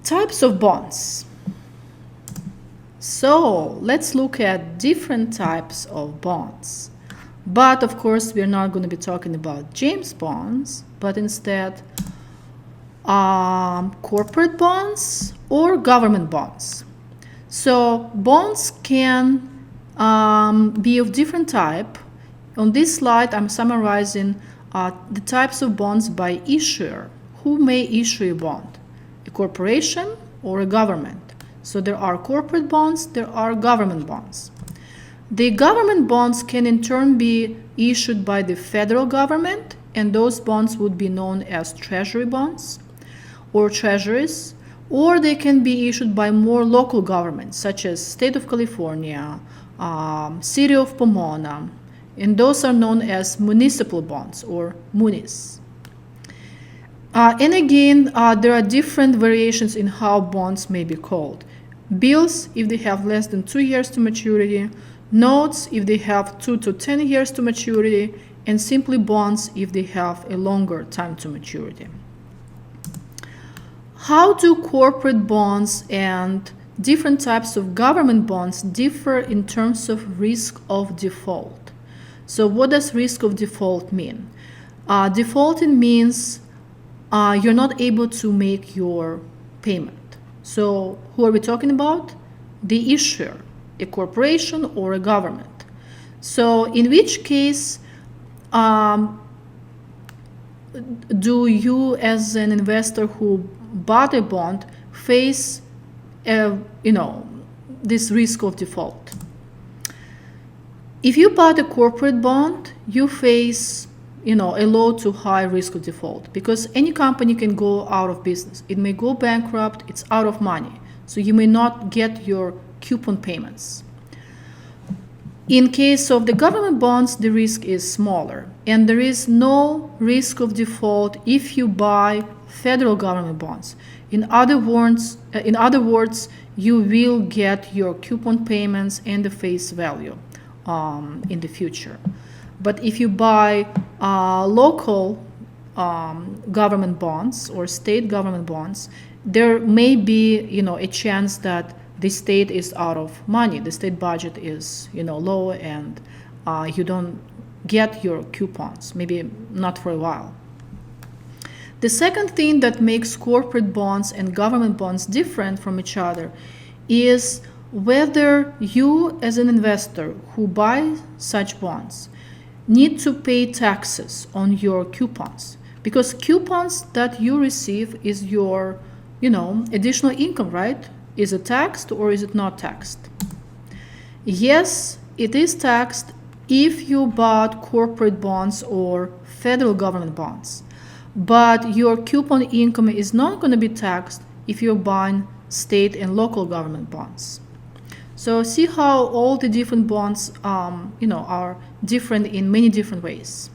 Types of bonds. So let's look at different types of bonds. But of course, we're not going to be talking about James bonds, but instead corporate bonds or government bonds. So bonds can be of different type. On this slide, I'm summarizing the types of bonds by issuer. Who may issue a bond? A corporation or a government? So there are corporate bonds, there are government bonds. The government bonds can in turn be issued by the federal government, and those bonds would be known as treasury bonds or treasuries, or they can be issued by more local governments such as State of California, City of Pomona, and those are known as municipal bonds or munis. And again, there are different variations in how bonds may be called. Bills if they have less than 2 years to maturity, notes if they have 2 to 10 years to maturity, and simply bonds if they have a longer time to maturity. How do corporate bonds and different types of government bonds differ in terms of risk of default? So what does risk of default mean? Defaulting means you're not able to make your payment. So who are we talking about? The issuer, a corporation or a government. So in which case do you as an investor who bought a bond face this risk of default? If you bought a corporate bond, you face a low to high risk of default because any company can go out of business. It may go bankrupt, it's out of money. So you may not get your coupon payments. In case of the government bonds, the risk is smaller, and there is no risk of default if you buy federal government bonds. In other words, you will get your coupon payments and the face value in the future. But if you buy local government bonds or state government bonds, there may be a chance that the state is out of money. The state budget is low, and you don't get your coupons, maybe not for a while. The second thing that makes corporate bonds and government bonds different from each other is whether you as an investor who buys such bonds need to pay taxes on your coupons, because coupons that you receive is your additional income, right? Is it taxed or is it not taxed? Yes, it is taxed if you bought corporate bonds or federal government bonds, but your coupon income is not going to be taxed if you're buying state and local government bonds. So see how all the different bonds are different in many different ways.